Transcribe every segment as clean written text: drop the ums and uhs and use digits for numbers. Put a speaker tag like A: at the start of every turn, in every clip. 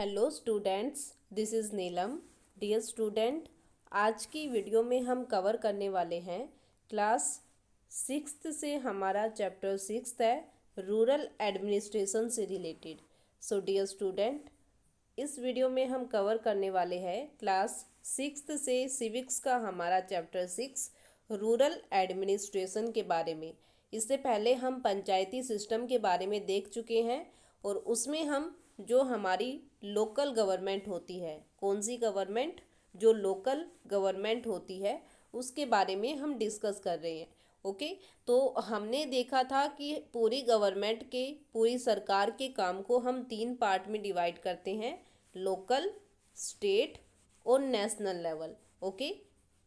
A: Hello students, this is Neelam. Dear student, आज की video में हम कवर करने वाले हैं क्लास सिक्स्थ से हमारा चैप्टर सिक्स्थ है, रूरल एडमिनिस्ट्रेशन से रिलेटेड। सो डियर स्टूडेंट, इस वीडियो में हम कवर करने वाले हैं क्लास सिक्स्थ से सिविक्स का हमारा चैप्टर सिक्स, रूरल एडमिनिस्ट्रेशन के बारे में। इससे पहले हम पंचायती सिस्टम के बारे में देख चुके हैं और उसमें हम जो हमारी लोकल गवर्नमेंट होती है, कौन सी गवर्नमेंट, जो लोकल गवर्नमेंट होती है उसके बारे में हम डिस्कस कर रहे हैं। ओके, तो हमने देखा था कि पूरी गवर्नमेंट के, पूरी सरकार के काम को हम तीन पार्ट में डिवाइड करते हैं, लोकल, स्टेट और national level. Okay,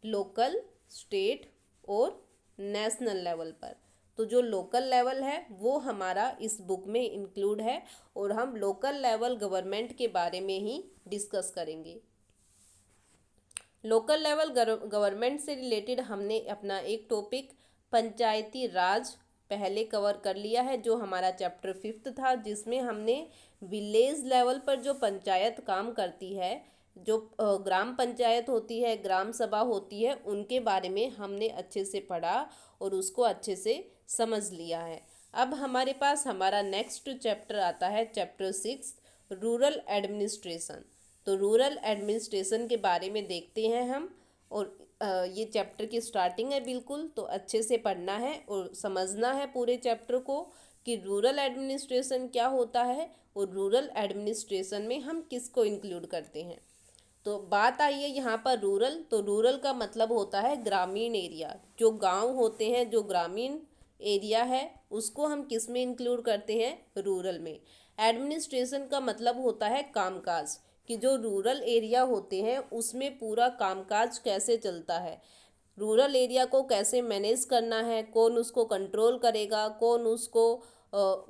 A: local, state और नेशनल लेवल पर। तो जो लोकल लेवल है वो हमारा इस बुक में इंक्लूड है और हम लोकल लेवल गवर्नमेंट के बारे में ही डिस्कस करेंगे। लोकल लेवल गवर्नमेंट से रिलेटेड हमने अपना एक टॉपिक पंचायती राज पहले कवर कर लिया है, जो हमारा चैप्टर फिफ्थ था, जिसमें हमने विलेज लेवल पर जो पंचायत काम करती है, जो ग्राम पंचायत होती है, ग्राम सभा होती है, उनके बारे में हमने अच्छे से पढ़ा और उसको अच्छे से समझ लिया है। अब हमारे पास हमारा नेक्स्ट चैप्टर आता है, चैप्टर सिक्स, रूरल एडमिनिस्ट्रेशन। तो रूरल एडमिनिस्ट्रेशन के बारे में देखते हैं हम, और ये चैप्टर की स्टार्टिंग है बिल्कुल, तो अच्छे से पढ़ना है और समझना है पूरे चैप्टर को कि रूरल एडमिनिस्ट्रेशन क्या होता है और रूरल एडमिनिस्ट्रेशन में हम किसको इंक्लूड करते हैं। तो बात आई है यहाँ पर रूरल, तो रूरल का मतलब होता है ग्रामीण एरिया। जो गांव होते हैं, जो ग्रामीण एरिया है, उसको हम किस में इंक्लूड करते हैं, रूरल में। एडमिनिस्ट्रेशन का मतलब होता है कामकाज, कि जो रूरल एरिया होते हैं उसमें पूरा कामकाज कैसे चलता है, रूरल एरिया को कैसे मैनेज करना है, कौन उसको कंट्रोल करेगा, कौन उसको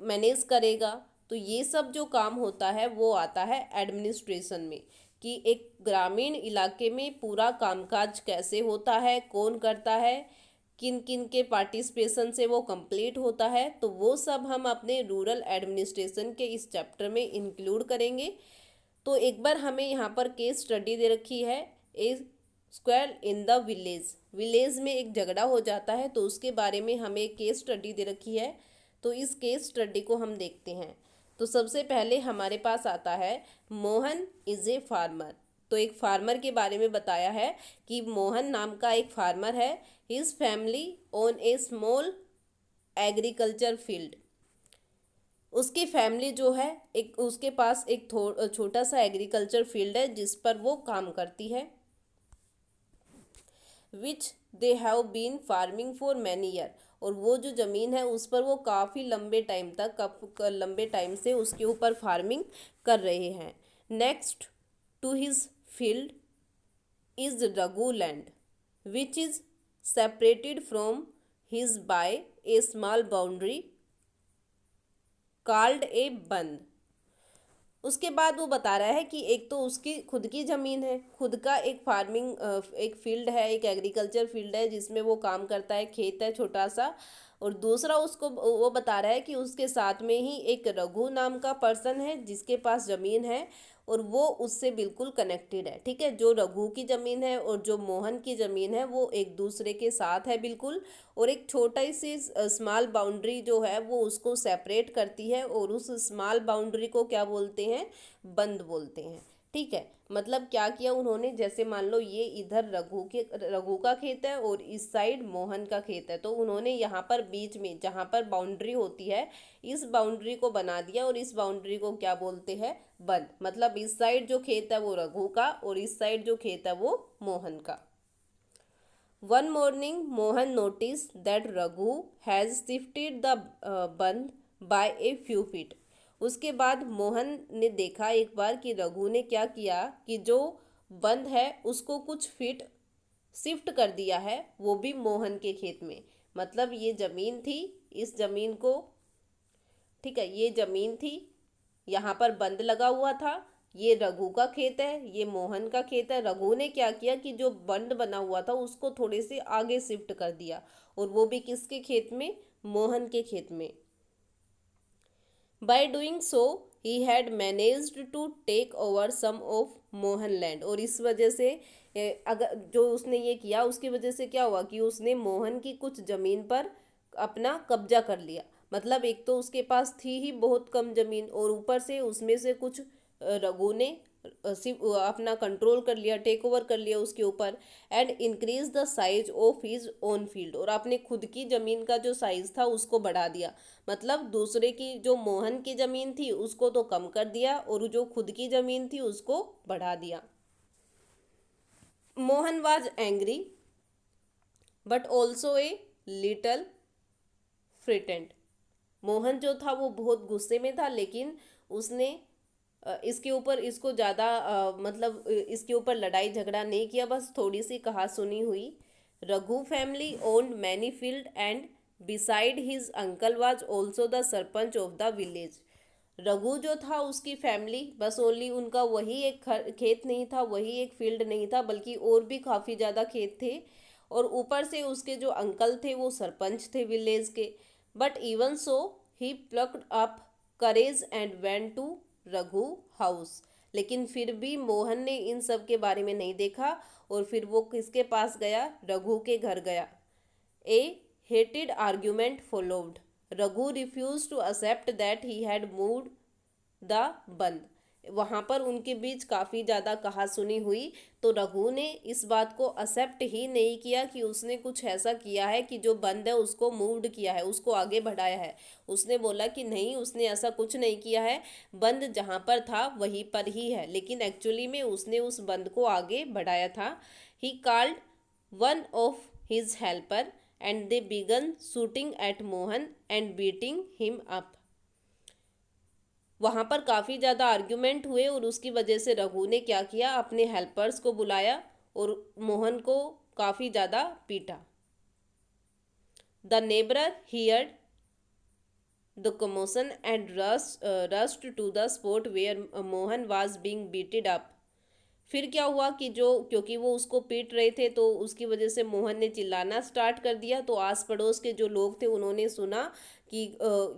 A: मैनेज करेगा। तो ये सब जो काम होता है वो आता है एडमिनिस्ट्रेशन में, कि एक ग्रामीण इलाके में पूरा कामकाज कैसे होता है, कौन करता है, किन किन के पार्टिसिपेशन से वो कंप्लीट होता है। तो वो सब हम अपने रूरल एडमिनिस्ट्रेशन के इस चैप्टर में इंक्लूड करेंगे। तो एक बार हमें यहाँ पर केस स्टडी दे रखी है, a square in the village. Village में एक झगड़ा हो जाता है, तो उसके बारे में हमें एक केस स्टडी दे रखी है। तो इस केस स्टडी को हम देखते हैं। तो सबसे पहले हमारे पास आता है, मोहन इज़ ए फार्मर। तो एक फार्मर के बारे में बताया है कि मोहन नाम का एक फार्मर है। हिज फैमिली ओन ए स्मॉल एग्रीकल्चर फील्ड। उसकी फैमिली जो है, एक उसके पास एक छोटा सा एग्रीकल्चर फील्ड है जिस पर वो काम करती है। Which they have been farming for many year. और वो जो ज़मीन है उस पर वो काफ़ी लंबे टाइम तक, लंबे टाइम से उसके ऊपर फार्मिंग कर रहे हैं। Next to his field is Raghu land, which is separated from his by a small boundary called a bund. उसके बाद वो बता रहा है कि एक तो उसकी खुद की ज़मीन है, खुद का एक फार्मिंग एक फील्ड है, एक एग्रीकल्चर फील्ड है जिसमें वो काम करता है, खेत है छोटा सा। और दूसरा उसको वो बता रहा है कि उसके साथ में ही एक रघु नाम का पर्सन है जिसके पास ज़मीन है और वो उससे बिल्कुल कनेक्टेड है। ठीक है, जो रघु की ज़मीन है और जो मोहन की ज़मीन है वो एक दूसरे के साथ है बिल्कुल। और एक छोटा सी स्मॉल बाउंड्री जो है वो उसको सेपरेट करती है और उस स्मॉल बाउंड्री को क्या बोलते हैं, बंद बोलते हैं। ठीक है, मतलब क्या किया उन्होंने, जैसे मान लो ये इधर रघु का खेत है और इस साइड मोहन का खेत है, तो उन्होंने यहाँ पर बीच में जहाँ पर बाउंड्री होती है, इस बाउंड्री को बना दिया और इस बाउंड्री को क्या बोलते हैं, बंद। मतलब इस साइड जो खेत है वो रघु का और इस साइड जो खेत है वो मोहन का। One morning, Mohan noticed that Raghu has shifted the बंद by a few feet. उसके बाद मोहन ने देखा एक बार कि रघु ने क्या किया कि जो बंद है उसको कुछ फीट शिफ्ट कर दिया है, वो भी मोहन के खेत में। मतलब ये ज़मीन थी, इस ज़मीन को, ठीक है, ये ज़मीन थी, यहाँ पर बंद लगा हुआ था, ये रघु का खेत है, ये मोहन का खेत है। रघु ने क्या किया कि जो बंद बना हुआ था उसको थोड़े से आगे शिफ्ट कर दिया, और वो भी किसके खेत में, मोहन के खेत में। By doing so he had managed to take over some of Mohan land. और इस वजह से अगर जो उसने ये किया उसकी वजह से क्या हुआ कि उसने मोहन की कुछ ज़मीन पर अपना कब्जा कर लिया। मतलब एक तो उसके पास थी ही बहुत कम ज़मीन और ऊपर से उसमें से कुछ रघु ने सिर्फ अपना कंट्रोल कर लिया, टेक ओवर कर लिया उसके ऊपर। And increase the size of his own field, और अपने खुद की ज़मीन का जो साइज था उसको बढ़ा दिया। मतलब दूसरे की जो मोहन की ज़मीन थी उसको तो कम कर दिया और जो खुद की ज़मीन थी उसको बढ़ा दिया। Mohan was angry but also a little frightened. Mohan जो था वो बहुत गुस्से में था, लेकिन उसने इसके ऊपर इसको ज़्यादा मतलब इसके ऊपर लड़ाई झगड़ा नहीं किया, बस थोड़ी सी कहा सुनी हुई। Raghu family owned many field and beside his uncle was also the sarpanch of the village. Raghu जो था उसकी फैमिली बस ओनली उनका वही एक खेत नहीं था, वही एक फील्ड नहीं था, बल्कि और भी काफ़ी ज़्यादा खेत थे। और ऊपर से उसके जो अंकल थे वो सरपंच थे विलेज के। But even so he plucked up courage and went to Raghu house. लेकिन फिर भी मोहन ने इन सब के बारे में नहीं देखा और फिर वो किसके पास गया, रघु के घर गया। A heated argument followed. Raghu refuse to accept that he had moved the bund. वहाँ पर उनके बीच काफ़ी ज़्यादा कहासुनी हुई, तो रघु ने इस बात को एक्सेप्ट ही नहीं किया कि उसने कुछ ऐसा किया है कि जो बंद है उसको मूव्ड किया है, उसको आगे बढ़ाया है। उसने बोला कि नहीं, उसने ऐसा कुछ नहीं किया है, बंद जहाँ पर था वहीं पर ही है, लेकिन एक्चुअली में उसने उस बंद को आगे बढ़ाया था। He called one of his helper and they begin shooting at Mohan and beating him up. वहाँ पर काफ़ी ज़्यादा आर्ग्यूमेंट हुए और उसकी वजह से रघु ने क्या किया, अपने हेल्पर्स को बुलाया और मोहन को काफ़ी ज़्यादा पीटा। The neighbour heard the commotion and rushed to the spot where Mohan was being beated up. फिर क्या हुआ कि जो क्योंकि वो उसको पीट रहे थे तो उसकी वजह से मोहन ने चिल्लाना स्टार्ट कर दिया। तो आस पड़ोस के जो लोग थे उन्होंने सुना कि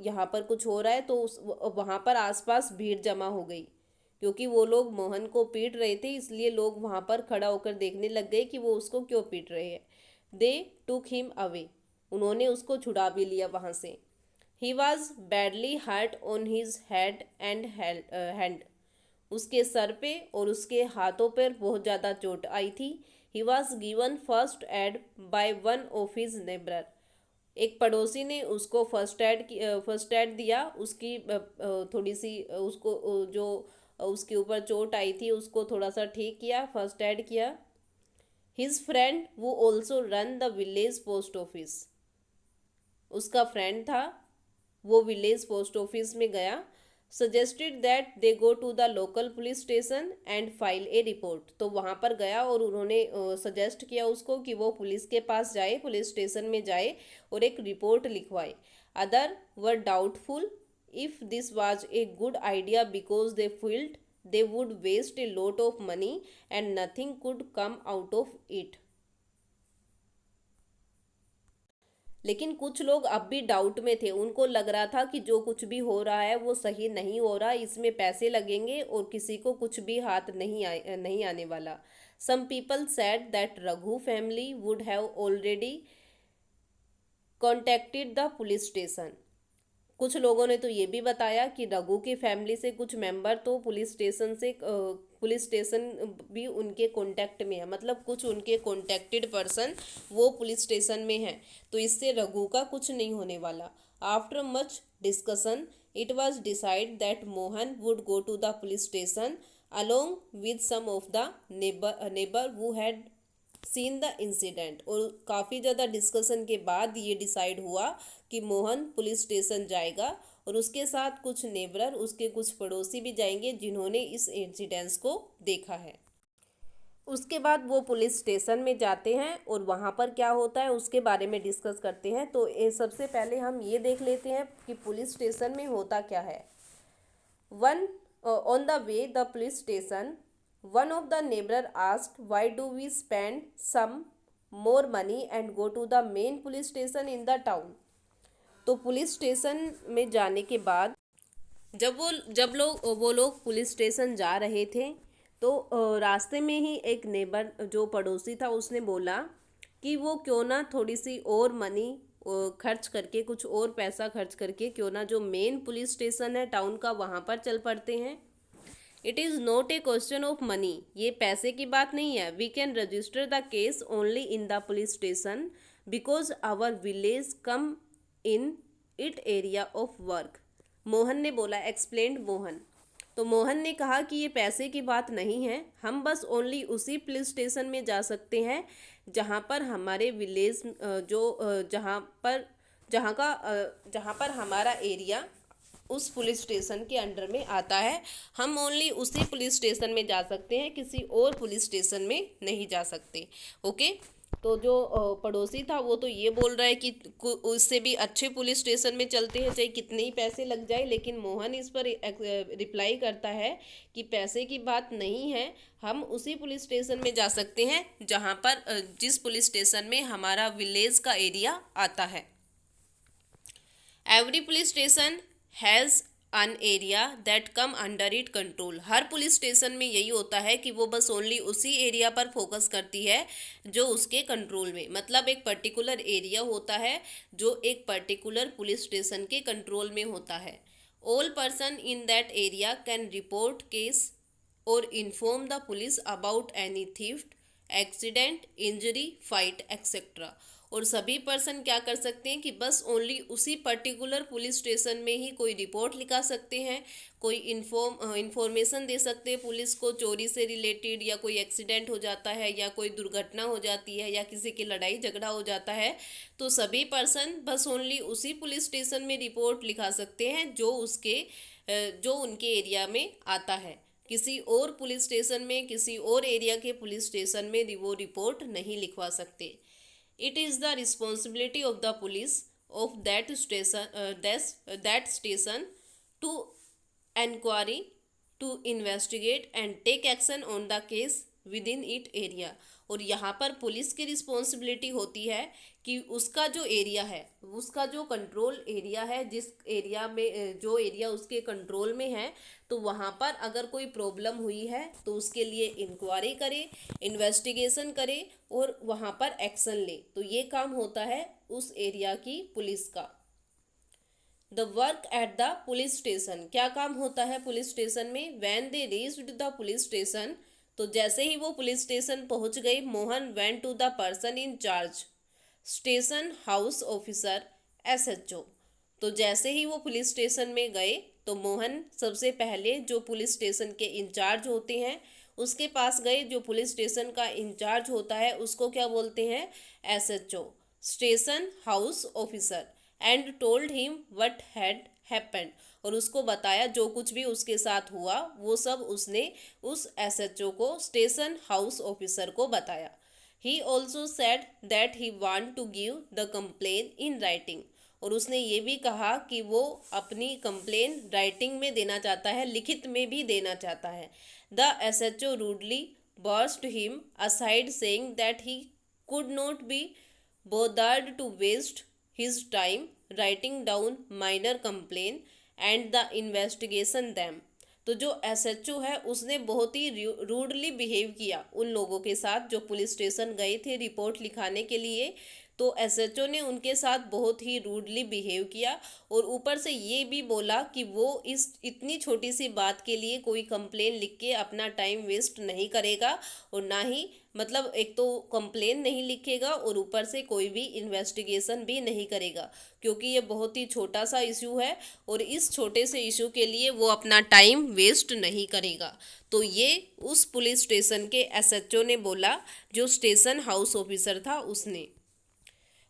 A: यहाँ पर कुछ हो रहा है, तो वहाँ पर आसपास भीड़ जमा हो गई। क्योंकि वो लोग मोहन को पीट रहे थे इसलिए लोग वहाँ पर खड़ा होकर देखने लग गए कि वो उसको क्यों पीट रहे हैं। They took him away. उन्होंने उसको छुड़ा भी लिया वहाँ से। He was badly hurt on his head and hand. उसके सर पे और उसके हाथों पर बहुत ज़्यादा चोट आई थी। He was given first aid by one of his neighbour. एक पड़ोसी ने उसको फर्स्ट एड दिया। उसकी थोड़ी सी उसको जो उसके ऊपर चोट आई थी उसको थोड़ा सा ठीक किया, फर्स्ट एड किया। हिज फ्रेंड वो also ran the village post office. उसका फ्रेंड था, वो विलेज पोस्ट ऑफिस में गया। Suggested that they go to the local police station and file a report. तो वहाँ पर गया और उन्होंने सजेस्ट किया उसको कि वो पुलिस के पास जाए, पुलिस स्टेशन में जाए और एक रिपोर्ट लिखवाए। Other were doubtful if this was a good idea because they felt they would waste a lot of money and nothing could come out of it. लेकिन कुछ लोग अब भी डाउट में थे, उनको लग रहा था कि जो कुछ भी हो रहा है वो सही नहीं हो रहा, इसमें पैसे लगेंगे और किसी को कुछ भी हाथ नहीं आने वाला। Some people said that Raghu family would have already contacted the police station. कुछ लोगों ने तो ये भी बताया कि रघु की फैमिली से कुछ मेंबर तो पुलिस स्टेशन भी उनके कांटेक्ट में है, मतलब कुछ उनके कॉन्टेक्टेड पर्सन वो पुलिस स्टेशन में हैं, तो इससे रघु का कुछ नहीं होने वाला। After much discussion it was decide that Mohan would go to the police station along with some of the neighbour who had seen the incident. और काफ़ी ज़्यादा डिस्कशन के बाद ये डिसाइड हुआ कि मोहन पुलिस स्टेशन जाएगा और उसके साथ कुछ नेबर, उसके कुछ पड़ोसी भी जाएंगे जिन्होंने इस इंसिडेंट्स को देखा है। उसके बाद वो पुलिस स्टेशन में जाते हैं और वहाँ पर क्या होता है उसके बारे में डिस्कस करते हैं। तो सबसे पहले हम ये देख लेते हैं कि पुलिस स्टेशन में होता क्या है। On the way the police station, one of the neighbor asked, "Why do we spend some more money and go to the main police station in the town?" तो पुलिस स्टेशन में जाने के बाद वो लोग पुलिस स्टेशन जा रहे थे, तो रास्ते में ही एक नेबर जो पड़ोसी था उसने बोला कि वो क्यों ना थोड़ी सी और मनी खर्च करके, कुछ और पैसा खर्च करके क्यों ना जो मेन पुलिस स्टेशन है टाउन का वहाँ पर चल पड़ते हैं। It is not a question of money, ये पैसे की बात नहीं है। We can register the case only in the police station because our village come in it area of work. Mohan ने बोला, एक्सप्लेन्ड मोहन। तो मोहन ने कहा कि ये पैसे की बात नहीं है, हम बस ओनली उसी पुलिस स्टेशन में जा सकते हैं जहाँ पर हमारे विलेज जहाँ पर हमारा एरिया उस पुलिस स्टेशन के अंडर में आता है। हम ओनली उसी पुलिस स्टेशन में जा सकते हैं, किसी और पुलिस स्टेशन में नहीं जा सकते। ओके, तो जो पड़ोसी था वो तो ये बोल रहा है कि उससे भी अच्छे पुलिस स्टेशन में चलते हैं, चाहे कितने ही पैसे लग जाए। लेकिन मोहन इस पर रिप्लाई करता है कि पैसे की बात नहीं है, हम उसी पुलिस स्टेशन में जा सकते हैं जहाँ पर जिस पुलिस स्टेशन में हमारा विलेज का एरिया आता है। Every police station has an area that come under it control. हर पुलिस स्टेशन में यही होता है कि वो बस ओनली उसी एरिया पर फोकस करती है जो उसके कंट्रोल में, मतलब एक पर्टिकुलर एरिया होता है जो एक पर्टिकुलर पुलिस स्टेशन के कंट्रोल में होता है। All person in that area can report case और inform the police about any theft, accident, injury, fight etcetera. और सभी पर्सन क्या कर सकते हैं कि बस ओनली उसी पर्टिकुलर पुलिस स्टेशन में ही कोई रिपोर्ट लिखा सकते हैं, कोई इन्फॉर्मेशन दे सकते हैं पुलिस को चोरी से रिलेटेड, या कोई एक्सीडेंट हो जाता है, या कोई दुर्घटना हो जाती है, या किसी की लड़ाई झगड़ा हो जाता है। तो सभी पर्सन बस ओनली उसी पुलिस स्टेशन में रिपोर्ट लिखा सकते हैं जो उनके एरिया में आता है। किसी और पुलिस स्टेशन में, किसी और एरिया के पुलिस स्टेशन में वो रिपोर्ट नहीं लिखवा सकते। It is the responsibility of the police of that station to inquiry, to investigate and take action on the case within it area। और यहाँ पर पुलिस की रिस्पॉन्सिबिलिटी होती है कि उसका जो एरिया है, उसका जो कंट्रोल एरिया है, जिस एरिया में जो एरिया उसके कंट्रोल में है, तो वहाँ पर अगर कोई प्रॉब्लम हुई है तो उसके लिए इंक्वायरी करे, इन्वेस्टिगेशन करे और वहाँ पर एक्शन ले। तो ये काम होता है उस एरिया की पुलिस का। The work at the police station, क्या काम होता है पुलिस स्टेशन में? When they reached the police station, तो जैसे ही वो पुलिस स्टेशन पहुंच गई, Mohan went to the person in charge, station house officer, SHO। तो जैसे ही वो पुलिस स्टेशन में गए तो मोहन सबसे पहले जो पुलिस स्टेशन के इंचार्ज होते हैं उसके पास गए। जो पुलिस स्टेशन का इंचार्ज होता है उसको क्या बोलते हैं? SHO, station house officer. And told him what had happened, और उसको बताया जो कुछ भी उसके साथ हुआ वो सब उसने उस SHO को, स्टेशन हाउस ऑफिसर को बताया। He also said that he want to give the complaint in writing, और उसने ये भी कहा कि वो अपनी कंप्लेन राइटिंग में देना चाहता है, लिखित में भी देना चाहता है। The SHO rudely burst him aside saying that he could not be bothered to waste his time writing down minor complaint and the investigation them। तो जो SHO है उसने बहुत ही रूडली बिहेव किया उन लोगों के साथ जो पुलिस स्टेशन गए थे रिपोर्ट लिखाने के लिए। तो SHO ने उनके साथ बहुत ही रूडली बिहेव किया और ऊपर से ये भी बोला कि वो इस इतनी छोटी सी बात के लिए कोई कंप्लेन लिख के अपना टाइम वेस्ट नहीं करेगा, और ना ही मतलब एक तो कंप्लेन नहीं लिखेगा और ऊपर से कोई भी इन्वेस्टिगेशन भी नहीं करेगा, क्योंकि ये बहुत ही छोटा सा इशू है और इस छोटे से इशू के लिए वो अपना टाइम वेस्ट नहीं करेगा। तो ये उस पुलिस स्टेशन के SHO ने बोला जो स्टेशन हाउस ऑफिसर था उसने।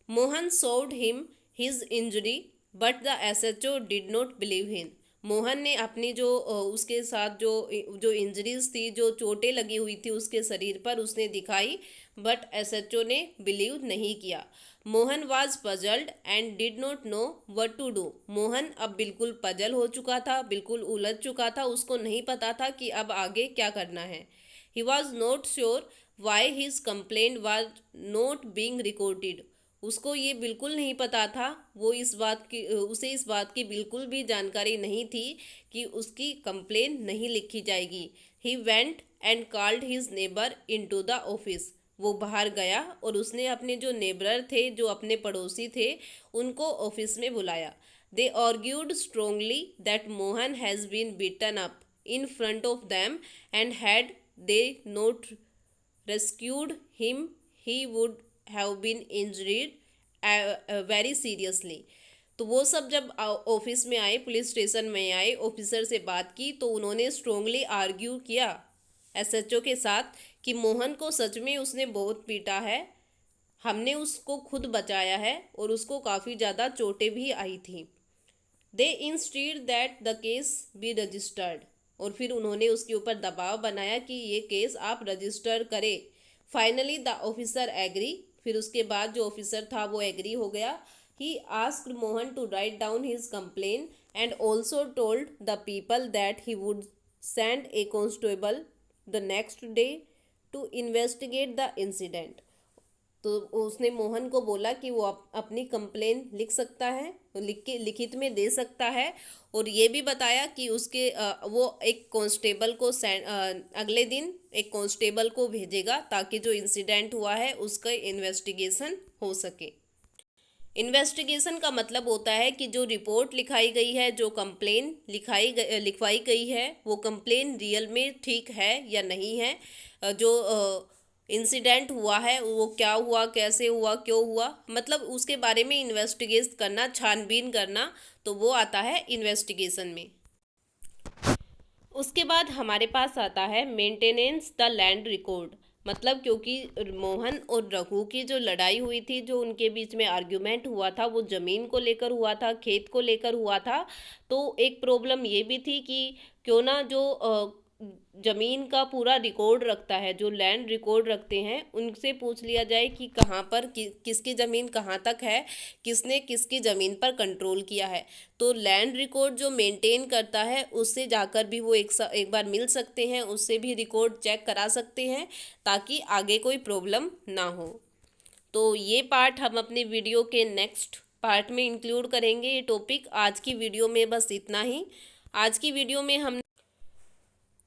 A: Mohan showed him his injury but the SHO did not believe him। Mohan ने अपनी जो उसके साथ जो इंजरीज थी, जो चोटें लगी हुई थी उसके शरीर पर, उसने दिखाई, बट SHO ने बिलीव नहीं किया। Mohan was puzzled and did not know what to do. Mohan अब बिल्कुल पजल हो चुका था, बिल्कुल उलझ चुका था, उसको नहीं पता था कि अब आगे क्या करना है। He was not sure why his complaint was not being recorded. उसको ये बिल्कुल नहीं पता था, उसे इस बात की बिल्कुल भी जानकारी नहीं थी कि उसकी कंप्लेन नहीं लिखी जाएगी। He went and called his neighbour into the office. वो बाहर गया और उसने अपने जो नेबर थे, जो अपने पड़ोसी थे, उनको ऑफिस में बुलाया। They argued strongly that Mohan has been beaten up in front of them, and had they not rescued him he would have been injured very seriously। तो वो सब जब ऑफिस में आए, पुलिस स्टेशन में आए, ऑफिसर से बात की, तो उन्होंने स्ट्रोंगली आर्ग्यू किया एसएचओ के साथ कि मोहन को सच में उसने बहुत पीटा है, हमने उसको खुद बचाया है और उसको काफ़ी ज़्यादा चोटें भी आई थी। They instead that the case be registered. और फिर उन्होंने उसके ऊपर दबाव बनाया कि ये केस आप रजिस्टर करें। Finally the officer agree. फिर उसके बाद जो ऑफिसर था वो एग्री हो गया। He asked Mohan to write down his complaint and also told the people that he would send a constable the next day to investigate the incident. तो उसने मोहन को बोला कि वो अपनी कंप्लेन लिख सकता है, लिखित में दे सकता है, और ये भी बताया कि वो एक कांस्टेबल को अगले दिन एक कांस्टेबल को भेजेगा ताकि जो इंसिडेंट हुआ है उसका इन्वेस्टिगेशन हो सके। इन्वेस्टिगेशन का मतलब होता है कि जो रिपोर्ट लिखाई गई है, जो कंप्लेन लिखवाई गई है, वो कंप्लेन रियल में ठीक है या नहीं है, जो इंसिडेंट हुआ है वो क्या हुआ, कैसे हुआ, क्यों हुआ, मतलब उसके बारे में इन्वेस्टिगेट करना, छानबीन करना, तो वो आता है इन्वेस्टिगेशन में। उसके बाद हमारे पास आता है मेंटेनेंस द लैंड रिकॉर्ड। मतलब क्योंकि मोहन और रघु की जो लड़ाई हुई थी, जो उनके बीच में आर्ग्यूमेंट हुआ था, वो ज़मीन को लेकर हुआ था, खेत को लेकर हुआ था। तो एक प्रॉब्लम ये भी थी कि क्यों ना जो ज़मीन का पूरा रिकॉर्ड रखता है, जो लैंड रिकॉर्ड रखते हैं, उनसे पूछ लिया जाए कि कहाँ पर किसकी ज़मीन कहाँ तक है, किसने किसकी ज़मीन पर कंट्रोल किया है। तो लैंड रिकॉर्ड जो मेंटेन करता है उससे जाकर भी वो एक बार मिल सकते हैं, उससे भी रिकॉर्ड चेक करा सकते हैं ताकि आगे कोई प्रॉब्लम ना हो। तो ये पार्ट हम अपने वीडियो के नेक्स्ट पार्ट में इंक्लूड करेंगे, ये टॉपिक। आज की वीडियो में बस इतना ही। आज की वीडियो में हम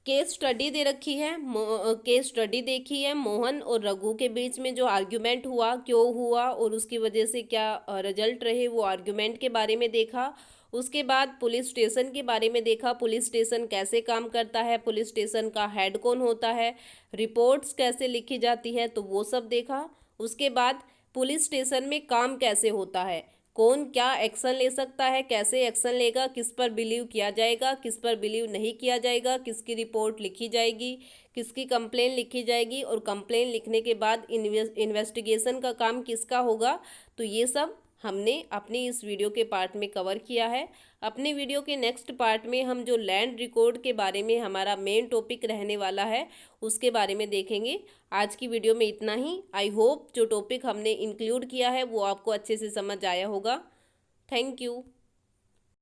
A: केस स्टडी दे रखी है, केस स्टडी देखी है, मोहन और रघु के बीच में जो आर्ग्यूमेंट हुआ, क्यों हुआ और उसकी वजह से क्या रिजल्ट रहे, वो आर्ग्यूमेंट के बारे में देखा। उसके बाद पुलिस स्टेशन के बारे में देखा, पुलिस स्टेशन कैसे काम करता है, पुलिस स्टेशन का हेड कौन होता है, रिपोर्ट्स कैसे लिखी जाती है, तो वो सब देखा। उसके बाद पुलिस स्टेशन में काम कैसे होता है, कौन क्या एक्शन ले सकता है, कैसे एक्शन लेगा, किस पर बिलीव किया जाएगा, किस पर बिलीव नहीं किया जाएगा, किसकी रिपोर्ट लिखी जाएगी, किसकी कंप्लेन लिखी जाएगी, और कंप्लेन लिखने के बाद इन्वेस्टिगेशन का काम किसका होगा। तो ये सब हमने अपनी इस वीडियो के पार्ट में कवर किया है। अपने वीडियो के नेक्स्ट पार्ट में हम जो लैंड रिकॉर्ड के बारे में हमारा मेन टॉपिक रहने वाला है उसके बारे में देखेंगे। आज की वीडियो में इतना ही। आई होप जो टॉपिक हमने इंक्लूड किया है वो आपको अच्छे से समझ आया होगा। Thank you.